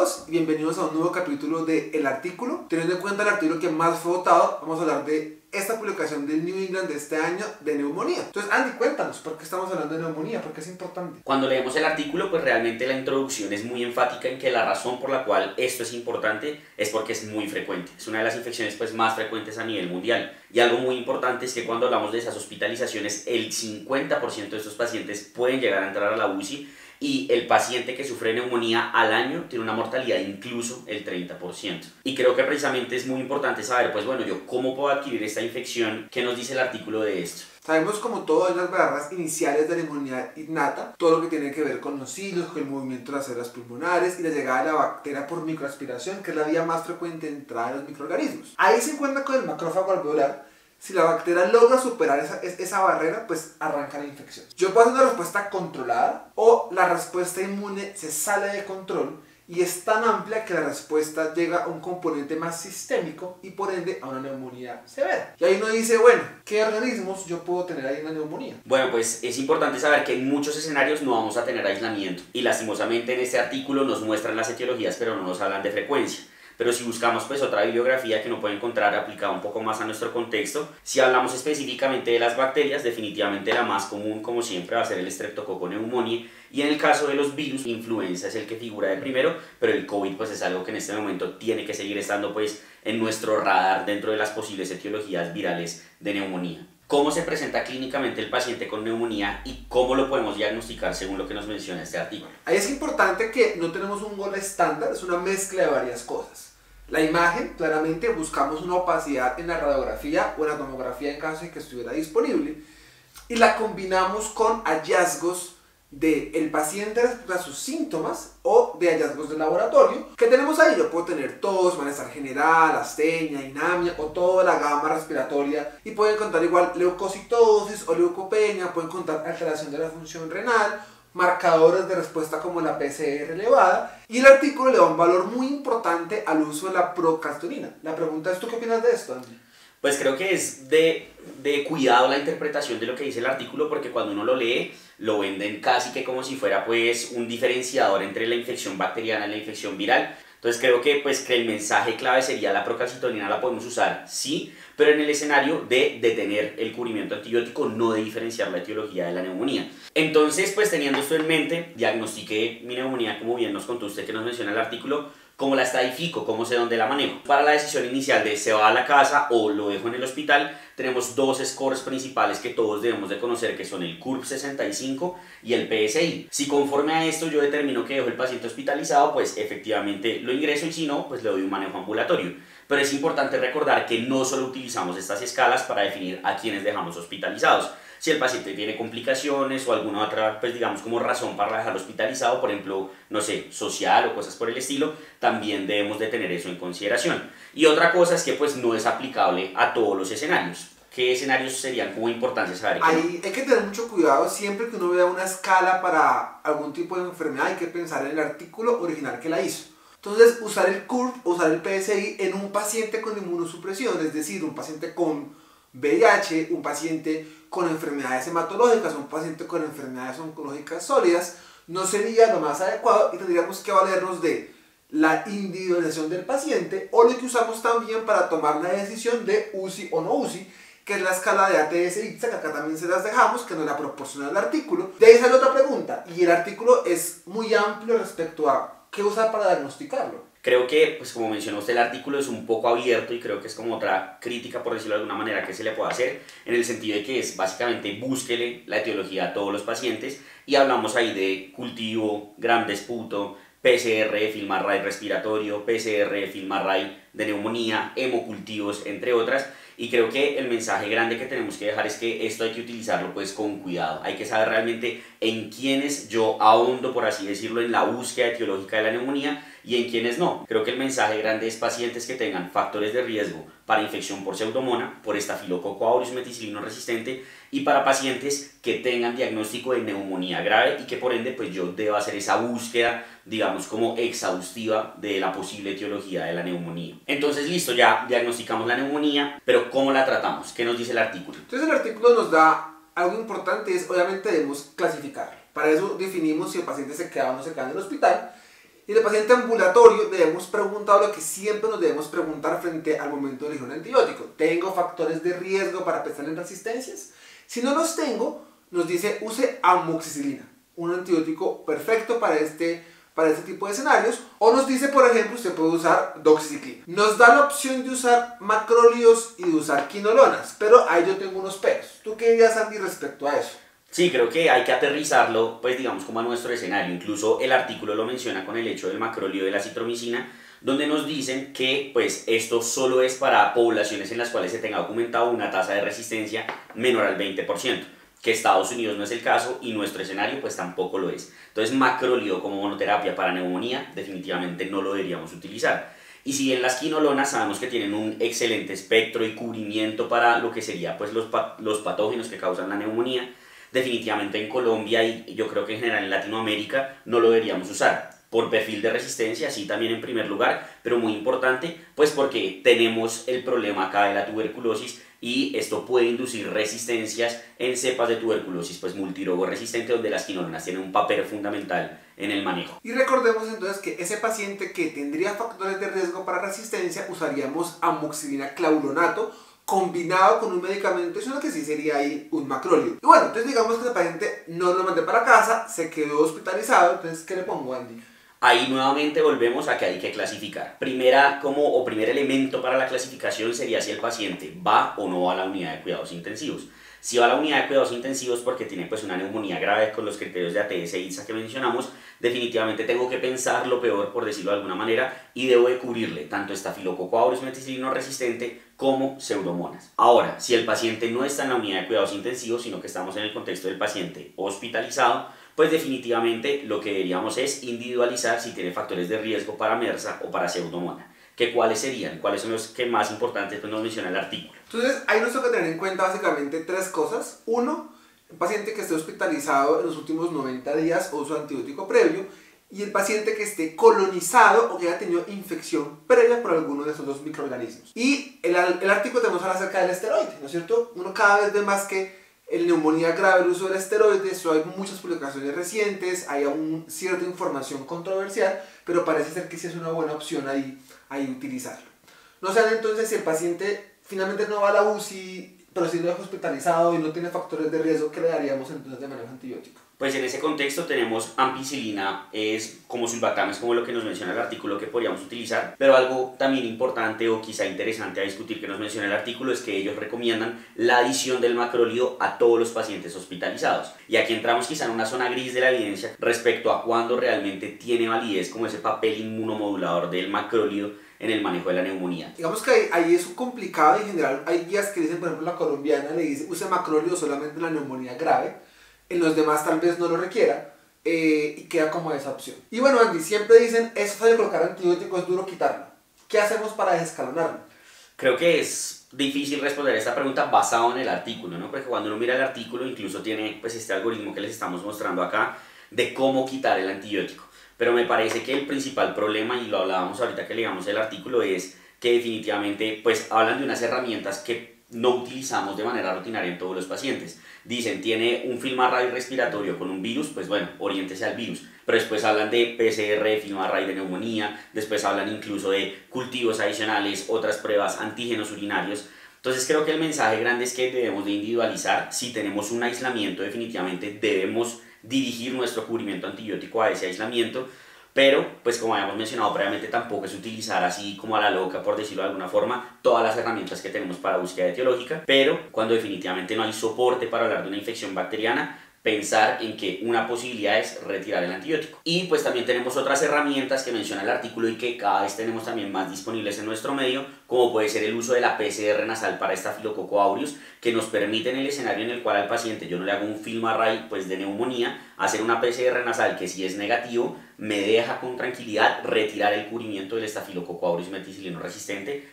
todos y bienvenidos a un nuevo capítulo de El Artículo. Teniendo en cuenta el artículo que más fue votado, vamos a hablar de esta publicación del New England de este año de neumonía. Entonces, Andy, cuéntanos, ¿por qué estamos hablando de neumonía? ¿Por qué es importante? Cuando leemos el artículo, pues realmente la introducción es muy enfática en que la razón por la cual esto es importante es porque es muy frecuente. Es una de las infecciones pues más frecuentes a nivel mundial. Y algo muy importante es que cuando hablamos de esas hospitalizaciones, el 50% de estos pacientes pueden llegar a entrar a la UCI, y el paciente que sufre neumonía al año tiene una mortalidad incluso el 30%. Y creo que precisamente es muy importante saber, pues bueno, yo cómo puedo adquirir esta infección, qué nos dice el artículo de esto. Sabemos como todas las barreras iniciales de la inmunidad innata, todo lo que tiene que ver con los hilos, con el movimiento de las células pulmonares y la llegada de la bacteria por microaspiración, que es la vía más frecuente de entrada de los microorganismos. Ahí se encuentra con el macrófago alveolar. Si la bacteria logra superar esa barrera, pues arranca la infección. Yo puedo hacer una respuesta controlada o la respuesta inmune se sale de control y es tan amplia que la respuesta llega a un componente más sistémico y por ende a una neumonía severa. Y ahí uno dice, bueno, ¿qué organismos yo puedo tener ahí en la neumonía? Bueno, pues es importante saber que en muchos escenarios no vamos a tener aislamiento y lastimosamente en este artículo nos muestran las etiologías pero no nos hablan de frecuencia. Pero si buscamos pues otra bibliografía que uno puede encontrar aplicada un poco más a nuestro contexto, si hablamos específicamente de las bacterias, definitivamente la más común como siempre va a ser el Streptococcus pneumoniae, y en el caso de los virus, influenza es el que figura de primero, pero el COVID pues es algo que en este momento tiene que seguir estando pues en nuestro radar dentro de las posibles etiologías virales de neumonía. ¿Cómo se presenta clínicamente el paciente con neumonía y cómo lo podemos diagnosticar según lo que nos menciona este artículo? Ahí es importante que no tenemos un gol estándar, es una mezcla de varias cosas. La imagen, claramente buscamos una opacidad en la radiografía o en la tomografía en caso de que estuviera disponible y la combinamos con hallazgos del paciente respecto a sus síntomas o de hallazgos de laboratorio que tenemos ahí. Yo puedo tener tos, malestar general, astenia, inamia o toda la gama respiratoria y puedo encontrar igual leucocitosis o leucopenia, puedo encontrar alteración de la función renal, marcadores de respuesta como la PCR elevada, y el artículo le da un valor muy importante al uso de la procalcitonin. La pregunta es, ¿tú qué opinas de esto, Andy? Pues creo que es de cuidado la interpretación de lo que dice el artículo, porque cuando uno lo lee, lo venden casi que como si fuera pues un diferenciador entre la infección bacteriana y la infección viral. Entonces creo que el mensaje clave sería la procalcitonina la podemos usar, sí, pero en el escenario de detener el cubrimiento antibiótico, no de diferenciar la etiología de la neumonía. Entonces, pues teniendo esto en mente, diagnostiqué mi neumonía, como bien nos contó usted que nos menciona el artículo. ¿Cómo la estadifico? ¿Cómo sé dónde la manejo? Para la decisión inicial de se va a la casa o lo dejo en el hospital, tenemos dos scores principales que todos debemos de conocer, que son el CURB-65 y el PSI. Si conforme a esto yo determino que dejo el paciente hospitalizado, pues efectivamente lo ingreso, y si no, pues le doy un manejo ambulatorio. Pero es importante recordar que no solo utilizamos estas escalas para definir a quienes dejamos hospitalizados. Si el paciente tiene complicaciones o alguna otra, pues digamos como razón para dejarlo hospitalizado, por ejemplo, no sé, social o cosas por el estilo, también debemos de tener eso en consideración. Y otra cosa es que pues no es aplicable a todos los escenarios. ¿Qué escenarios serían como importantes saber? Ahí hay que tener mucho cuidado. Siempre que uno vea una escala para algún tipo de enfermedad, hay que pensar en el artículo original que la hizo. Entonces, usar el CURB o usar el PSI en un paciente con inmunosupresión, es decir, un paciente con VIH, un paciente con enfermedades hematológicas, un paciente con enfermedades oncológicas sólidas, no sería lo más adecuado y tendríamos que valernos de la individualización del paciente o lo que usamos también para tomar la decisión de UCI o no UCI, que es la escala de ATS-ITSA, que acá también se las dejamos, que nos la proporciona el artículo. De ahí sale otra pregunta, y el artículo es muy amplio respecto a qué usar para diagnosticarlo. Creo que, pues como mencionó usted, el artículo es un poco abierto y creo que es como otra crítica, por decirlo de alguna manera, que se le puede hacer, en el sentido de que es básicamente búsquele la etiología a todos los pacientes y hablamos ahí de cultivo, gram de esputo, PCR, FILMARRAY respiratorio, PCR, FILMARRAY de neumonía, hemocultivos, entre otras. Y creo que el mensaje grande que tenemos que dejar es que esto hay que utilizarlo pues con cuidado. Hay que saber realmente en quiénes yo ahondo, por así decirlo, en la búsqueda etiológica de la neumonía y en quiénes no. Creo que el mensaje grande es pacientes que tengan factores de riesgo para infección por Pseudomonas, por Estafilococo aureus meticilino resistente, y para pacientes que tengan diagnóstico de neumonía grave y que por ende pues yo debo hacer esa búsqueda, digamos como exhaustiva de la posible etiología de la neumonía. Entonces listo, ya diagnosticamos la neumonía, pero ¿cómo la tratamos? ¿Qué nos dice el artículo? Entonces el artículo nos da algo importante, es obviamente debemos clasificar. Para eso definimos si el paciente se queda o no se queda en el hospital Y en el paciente ambulatorio debemos preguntar lo que siempre nos debemos preguntar frente al momento de elegir un antibiótico. ¿Tengo factores de riesgo para pensar en resistencias? Si no los tengo, nos dice use amoxicilina, un antibiótico perfecto para este tipo de escenarios. O nos dice, por ejemplo, usted puede usar doxiciclina. Nos da la opción de usar macrólidos y de usar quinolonas, pero ahí yo tengo unos peros. ¿Tú qué dirías, Andy, respecto a eso? Sí, creo que hay que aterrizarlo, pues digamos, como a nuestro escenario. Incluso el artículo lo menciona con el hecho del macrolio de la citromicina, donde nos dicen que pues esto solo es para poblaciones en las cuales se tenga documentado una tasa de resistencia menor al 20%, que Estados Unidos no es el caso y nuestro escenario pues tampoco lo es. Entonces macrolio como monoterapia para neumonía definitivamente no lo deberíamos utilizar. Y si en las quinolonas sabemos que tienen un excelente espectro y cubrimiento para lo que sería pues los patógenos que causan la neumonía, definitivamente en Colombia y yo creo que en general en Latinoamérica no lo deberíamos usar. Por perfil de resistencia, sí también en primer lugar, pero muy importante, pues porque tenemos el problema acá de la tuberculosis y esto puede inducir resistencias en cepas de tuberculosis pues multirogo resistente, donde las quinolonas tienen un papel fundamental en el manejo. Y recordemos entonces que ese paciente que tendría factores de riesgo para resistencia usaríamos amoxicilina clavulonato combinado con un medicamento, sino que sí sería ahí un macrolio. Y bueno, entonces digamos que el paciente no lo mandé para casa, se quedó hospitalizado, entonces ¿qué le pongo, Andy? Ahí nuevamente volvemos a que hay que clasificar. Primer elemento para la clasificación sería si el paciente va o no va a la unidad de cuidados intensivos. Si va a la unidad de cuidados intensivos porque tiene pues una neumonía grave con los criterios de ATS e ITSA que mencionamos, definitivamente tengo que pensar lo peor, por decirlo de alguna manera, y debo de cubrirle tanto estafilococo aureus meticilino resistente como pseudomonas. Ahora, si el paciente no está en la unidad de cuidados intensivos, sino que estamos en el contexto del paciente hospitalizado, pues definitivamente lo que deberíamos es individualizar si tiene factores de riesgo para MRSA o para pseudomona. ¿Cuáles serían? ¿Cuáles son los que más importantes nos menciona el artículo? Entonces, ahí nos toca tener en cuenta básicamente tres cosas. Uno, el paciente que esté hospitalizado en los últimos 90 días o uso antibiótico previo, y el paciente que esté colonizado o que haya tenido infección previa por alguno de esos dos microorganismos. Y el artículo tenemos habla acerca del esteroide, ¿no es cierto? Uno cada vez ve más que en neumonía grave el uso del esteroide, eso hay muchas publicaciones recientes, hay aún cierta información controversial, pero parece ser que sí es una buena opción ahí utilizarlo. No sé entonces si el paciente finalmente no va a la UCI, pero si lo deja hospitalizado y no tiene factores de riesgo, ¿qué le daríamos entonces de manejo antibiótico? Pues en ese contexto tenemos ampicilina, es como sulbactam, es como lo que nos menciona el artículo que podríamos utilizar, pero algo también importante o quizá interesante a discutir que nos menciona el artículo es que ellos recomiendan la adición del macrolio a todos los pacientes hospitalizados. Y aquí entramos quizá en una zona gris de la evidencia respecto a cuándo realmente tiene validez como ese papel inmunomodulador del macrolio en el manejo de la neumonía. Digamos que ahí es complicado y en general hay guías que dicen, por ejemplo la colombiana le dice use macrolio solamente en la neumonía grave, en los demás tal vez no lo requiera, y queda como esa opción. Y bueno, Andy, siempre dicen, es fácil colocar antibiótico, es duro quitarlo. ¿Qué hacemos para desescalonarlo? Creo que es difícil responder esta pregunta basado en el artículo, ¿no? Porque cuando uno mira el artículo incluso tiene pues este algoritmo que les estamos mostrando acá de cómo quitar el antibiótico. Pero me parece que el principal problema, y lo hablábamos ahorita que leíamos el artículo, es que definitivamente pues hablan de unas herramientas que no utilizamos de manera rutinaria en todos los pacientes. Dicen, tiene un film array respiratorio con un virus, pues bueno, oriéntese al virus. Pero después hablan de PCR, film array de neumonía, después hablan incluso de cultivos adicionales, otras pruebas, antígenos urinarios. Entonces creo que el mensaje grande es que debemos de individualizar. Si tenemos un aislamiento, definitivamente debemos dirigir nuestro cubrimiento antibiótico a ese aislamiento. Pero, pues como habíamos mencionado previamente, tampoco es utilizar así como a la loca, por decirlo de alguna forma, todas las herramientas que tenemos para búsqueda etiológica. Pero cuando definitivamente no hay soporte para hablar de una infección bacteriana, pensar en que una posibilidad es retirar el antibiótico. Y pues también tenemos otras herramientas que menciona el artículo y que cada vez tenemos también más disponibles en nuestro medio, como puede ser el uso de la PCR nasal para estafilococo aureus, que nos permite en el escenario en el cual al paciente yo no le hago un film array pues de neumonía, hacer una PCR nasal que si es negativo me deja con tranquilidad retirar el cubrimiento del estafilococo aureus meticilino resistente.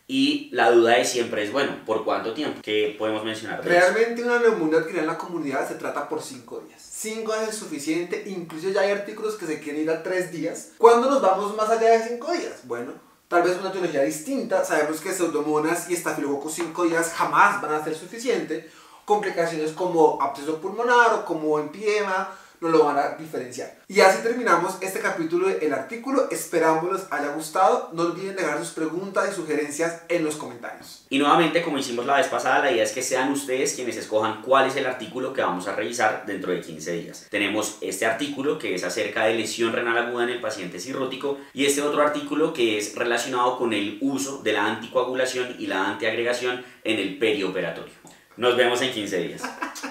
Y la duda de siempre es, bueno, ¿por cuánto tiempo? ¿Qué podemos mencionar? Realmente una neumonía adquirida en la comunidad se trata por 5 días. 5 días es suficiente, incluso ya hay artículos que se quieren ir a 3 días. ¿Cuándo nos vamos más allá de 5 días? Bueno, tal vez una etiología distinta. Sabemos que pseudomonas y estafilococos 5 días jamás van a ser suficiente. Complicaciones como absceso pulmonar o como empiema, no lo van a diferenciar. Y así terminamos este capítulo del artículo. Esperamos les haya gustado. No olviden dejar sus preguntas y sugerencias en los comentarios. Y nuevamente, como hicimos la vez pasada, la idea es que sean ustedes quienes escojan cuál es el artículo que vamos a revisar dentro de 15 días. Tenemos este artículo que es acerca de lesión renal aguda en el paciente cirrótico y este otro artículo que es relacionado con el uso de la anticoagulación y la antiagregación en el perioperatorio. Nos vemos en 15 días.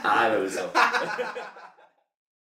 Me gustó.